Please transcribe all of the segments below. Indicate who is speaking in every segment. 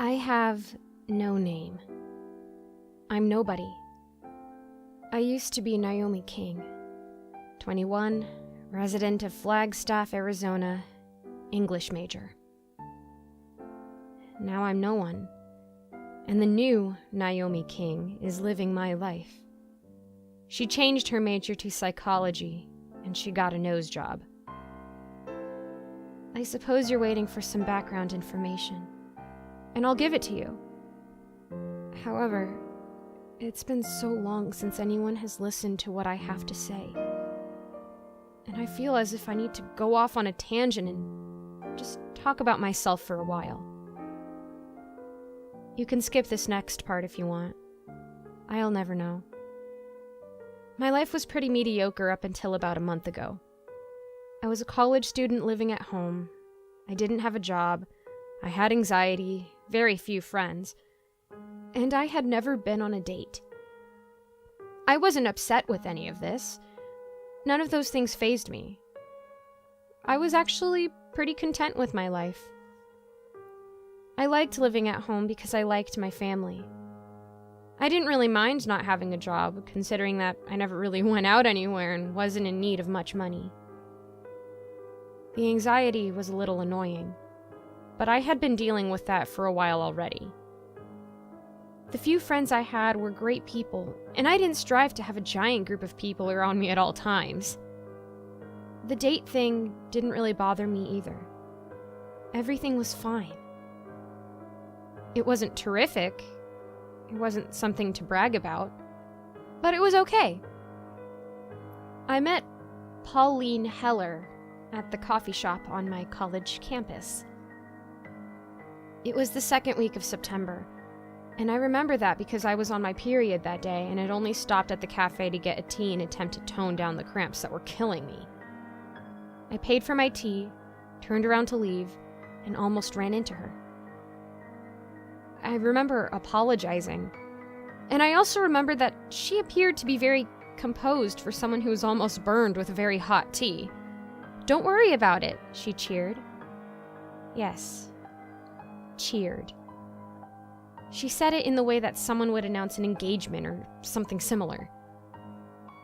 Speaker 1: I have no name. I'm nobody. I used to be Naomi King, 21, resident of Flagstaff, Arizona, English major. Now I'm no one, and the new Naomi King is living my life. She changed her major to psychology, and she got a nose job. I suppose you're waiting for some background information, and I'll give it to you. However, it's been so long since anyone has listened to what I have to say, and I feel as if I need to go off on a tangent and just talk about myself for a while. You can skip this next part if you want. I'll never know. My life was pretty mediocre up until about a month ago. I was a college student living at home. I didn't have a job. I had anxiety, very few friends, and I had never been on a date. I wasn't upset with any of this. None of those things fazed me. I was actually pretty content with my life. I liked living at home because I liked my family. I didn't really mind not having a job, considering that I never really went out anywhere and wasn't in need of much money. The anxiety was a little annoying, but I had been dealing with that for a while already. The few friends I had were great people, and I didn't strive to have a giant group of people around me at all times. The date thing didn't really bother me either. Everything was fine. It wasn't terrific. It wasn't something to brag about, but it was okay. I met Pauline Heller at the coffee shop on my college campus. It was the second week of September, and I remember that because I was on my period that day and had only stopped at the cafe to get a tea and attempt to tone down the cramps that were killing me. I paid for my tea, turned around to leave, and almost ran into her. I remember apologizing, and I also remember that she appeared to be very composed for someone who was almost burned with very hot tea. "Don't worry about it," she cheered. Yes, cheered. She said it in the way that someone would announce an engagement or something similar.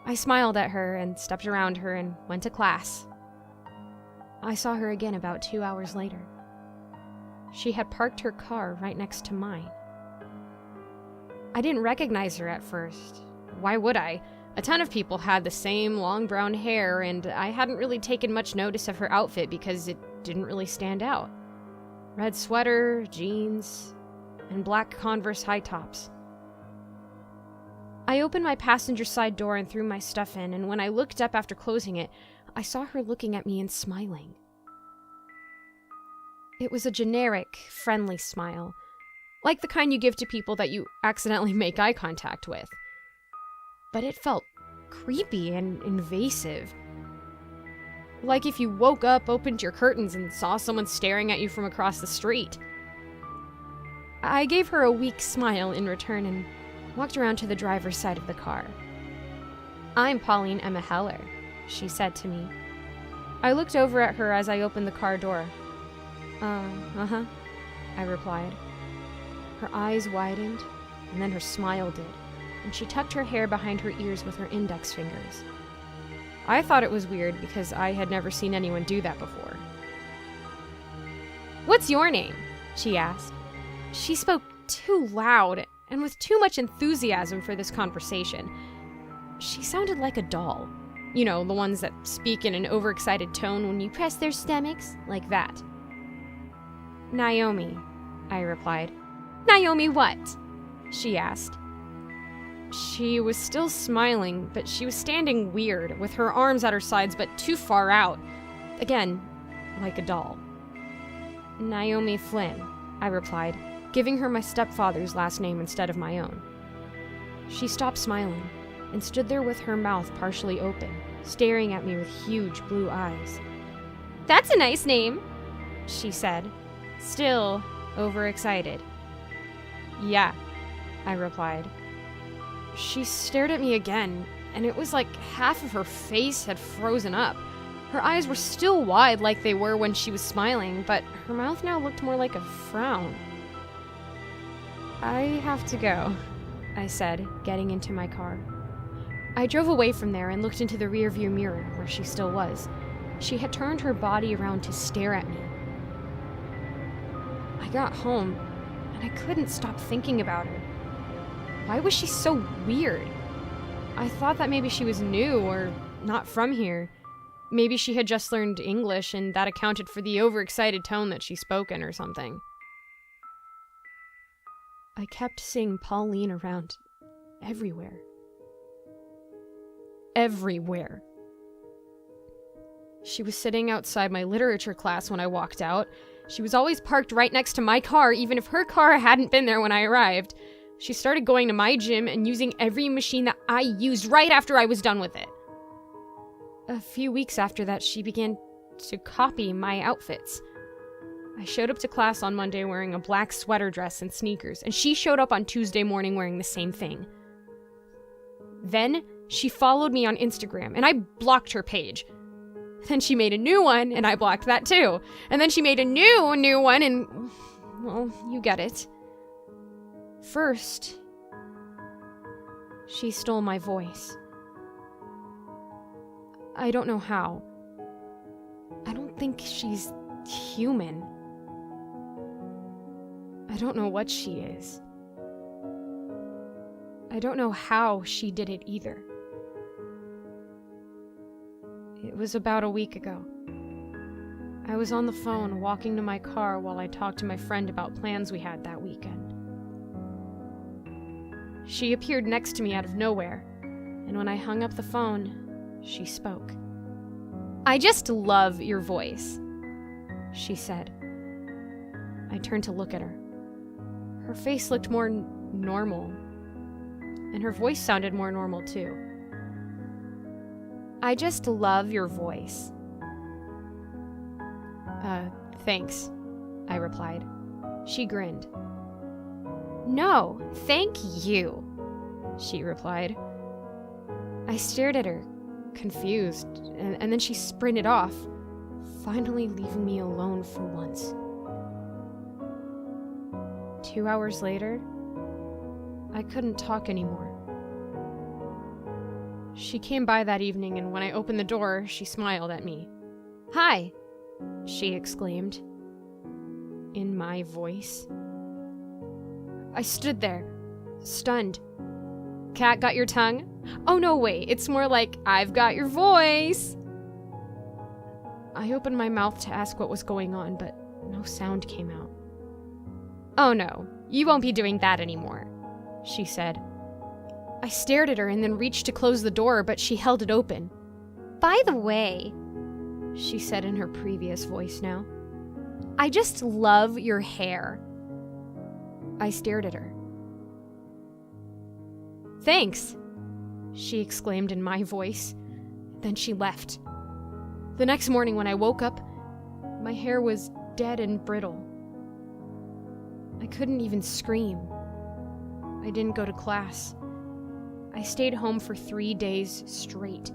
Speaker 1: I smiled at her and stepped around her and went to class. I saw her again about 2 hours later. She had parked her car right next to mine. I didn't recognize her at first. Why would I? A ton of people had the same long brown hair, and I hadn't really taken much notice of her outfit because it didn't really stand out. Red sweater, jeans, and black Converse high tops. I opened my passenger side door and threw my stuff in, and when I looked up after closing it, I saw her looking at me and smiling. It was a generic, friendly smile, like the kind you give to people that you accidentally make eye contact with. But it felt creepy and invasive. Like if you woke up, opened your curtains, and saw someone staring at you from across the street. I gave her a weak smile in return and walked around to the driver's side of the car. "I'm Pauline Emma Heller," she said to me. I looked over at her as I opened the car door. Uh-huh, I replied. Her eyes widened, and then her smile did, and she tucked her hair behind her ears with her index fingers. I thought it was weird because I had never seen anyone do that before. "What's your name?" she asked. She spoke too loud and with too much enthusiasm for this conversation. She sounded like a doll. You know, the ones that speak in an overexcited tone when you press their stomachs, like that. "Naomi," I replied. "Naomi what?" she asked. She was still smiling, but she was standing weird, with her arms at her sides but too far out. Again, like a doll. "Naomi Flynn," I replied, giving her my stepfather's last name instead of my own. She stopped smiling and stood there with her mouth partially open, staring at me with huge blue eyes. "That's a nice name," she said, still overexcited. "Yeah," I replied. She stared at me again, and it was like half of her face had frozen up. Her eyes were still wide like they were when she was smiling, but her mouth now looked more like a frown. I have to go, I said, getting into my car. I drove away from there and looked into the rearview mirror where she still was. She had turned her body around to stare at me. I got home, and I couldn't stop thinking about her. Why was she so weird? I thought that maybe she was new or not from here. Maybe she had just learned English and that accounted for the overexcited tone that she spoke in or something. I kept seeing Pauline around everywhere. Everywhere. She was sitting outside my literature class when I walked out. She was always parked right next to my car, even if her car hadn't been there when I arrived. She started going to my gym and using every machine that I used right after I was done with it. A few weeks after that, she began to copy my outfits. I showed up to class on Monday wearing a black sweater dress and sneakers, and she showed up on Tuesday morning wearing the same thing. Then she followed me on Instagram, and I blocked her page. Then she made a new one, and I blocked that too. And then she made a new one, and, well, you get it. First, she stole my voice. I don't know how. I don't think she's human. I don't know what she is. I don't know how she did it either. It was about a week ago. I was on the phone walking to my car while I talked to my friend about plans we had that weekend. She appeared next to me out of nowhere, and when I hung up the phone, she spoke. "I just love your voice," she said. I turned to look at her. Her face looked more normal, and her voice sounded more normal too. "I just love your voice." Thanks," I replied. She grinned. "No, thank you," she replied. I stared at her, confused, and then she sprinted off, finally leaving me alone for once. 2 hours later, I couldn't talk anymore. She came by that evening, and when I opened the door, she smiled at me. "Hi," she exclaimed, in my voice. I stood there, stunned. "Cat got your tongue?" "Oh no, wait, it's more like, I've got your voice." I opened my mouth to ask what was going on, but no sound came out. "Oh no, you won't be doing that anymore," she said. I stared at her and then reached to close the door, but she held it open. "By the way," she said in her previous voice now, "I just love your hair." I stared at her. "Thanks," she exclaimed in my voice. Then she left. The next morning when I woke up, my hair was dead and brittle. I couldn't even scream. I didn't go to class. I stayed home for 3 days straight.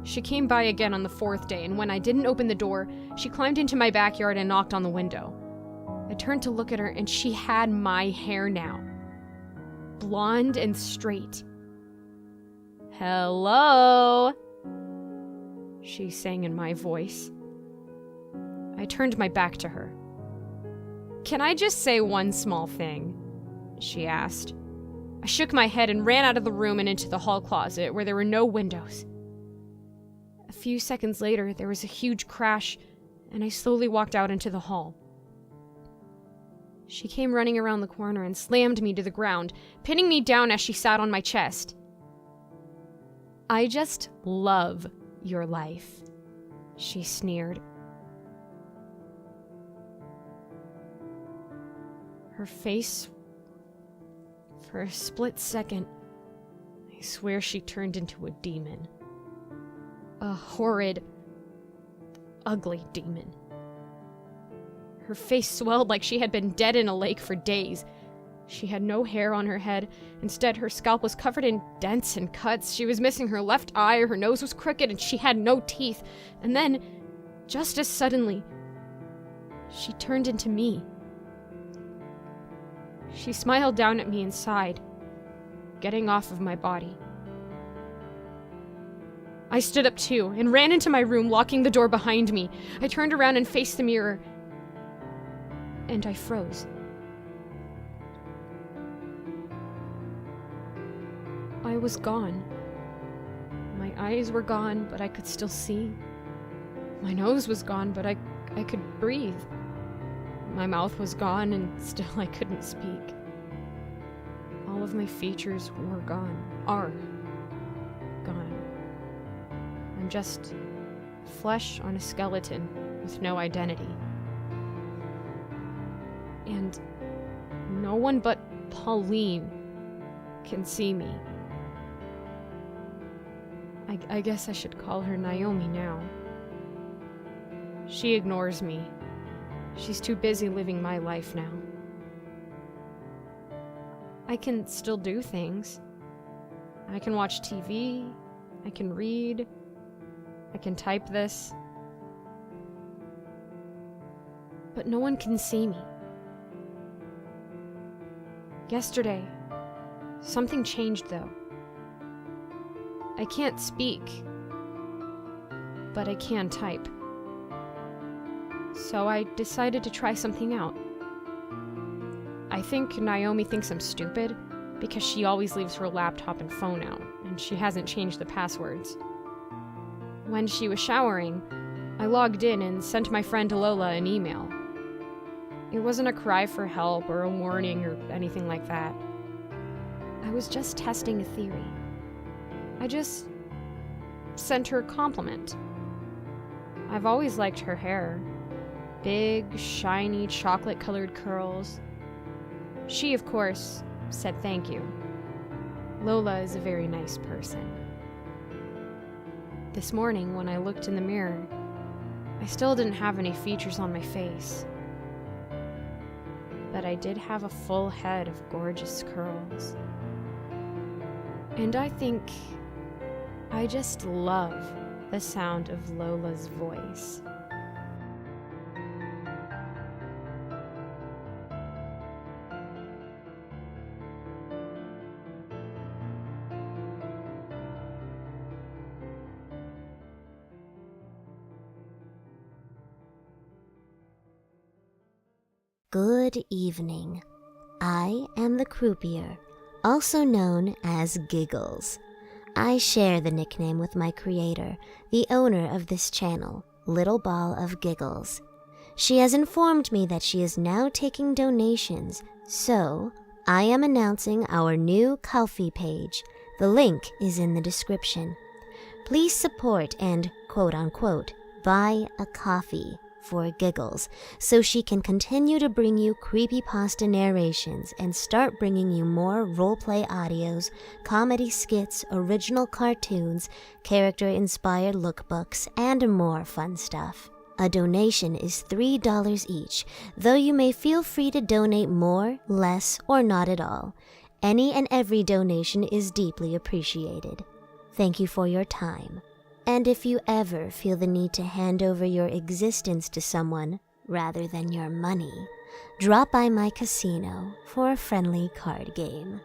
Speaker 1: She came by again on the 4th day, and when I didn't open the door, she climbed into my backyard and knocked on the window. I turned to look at her, and she had my hair now. Blonde and straight. "Hello," she sang in my voice. I turned my back to her. "Can I just say one small thing?" she asked. I shook my head and ran out of the room and into the hall closet where there were no windows. A few seconds later, there was a huge crash, and I slowly walked out into the hall. She came running around the corner and slammed me to the ground, pinning me down as she sat on my chest. "I just love your life," she sneered. Her face, for a split second, I swear she turned into a demon. A horrid, ugly demon. Her face swelled like she had been dead in a lake for days. She had no hair on her head. Instead, her scalp was covered in dents and cuts. She was missing her left eye, her nose was crooked, and she had no teeth. And then, just as suddenly, she turned into me. She smiled down at me and sighed, getting off of my body. I stood up too and ran into my room, locking the door behind me. I turned around and faced the mirror, and I froze. I was gone. My eyes were gone, but I could still see. My nose was gone, but I could breathe. My mouth was gone, and still I couldn't speak. All of my features were gone. Are gone. I'm just flesh on a skeleton with no identity. And no one but Pauline can see me. I guess I should call her Naomi now. She ignores me. She's too busy living my life now. I can still do things. I can watch TV. I can read. I can type this. But no one can see me. Yesterday, something changed though. I can't speak, but I can type. So I decided to try something out. I think Naomi thinks I'm stupid because she always leaves her laptop and phone out, and she hasn't changed the passwords. When she was showering, I logged in and sent my friend Lola an email. It wasn't a cry for help or a warning or anything like that. I was just testing a theory. I just sent her a compliment. I've always liked her hair. Big, shiny, chocolate-colored curls. She, of course, said thank you. Lola is a very nice person. This morning, when I looked in the mirror, I still didn't have any features on my face. But I did have a full head of gorgeous curls. And I think I just love the sound of Lola's voice.
Speaker 2: Good evening. I am the croupier, also known as Giggles. I share the nickname with my creator, the owner of this channel, LittleBallOfGiggles. She has informed me that she is now taking donations, so I am announcing our new Ko-fi page. The link is in the description. Please support and, quote-unquote, buy a coffee for Giggles, so she can continue to bring you creepypasta narrations and start bringing you more roleplay audios, comedy skits, original cartoons, character-inspired lookbooks, and more fun stuff. A donation is $3 each, though you may feel free to donate more, less, or not at all. Any and every donation is deeply appreciated. Thank you for your time. And if you ever feel the need to hand over your existence to someone rather than your money, drop by my casino for a friendly card game.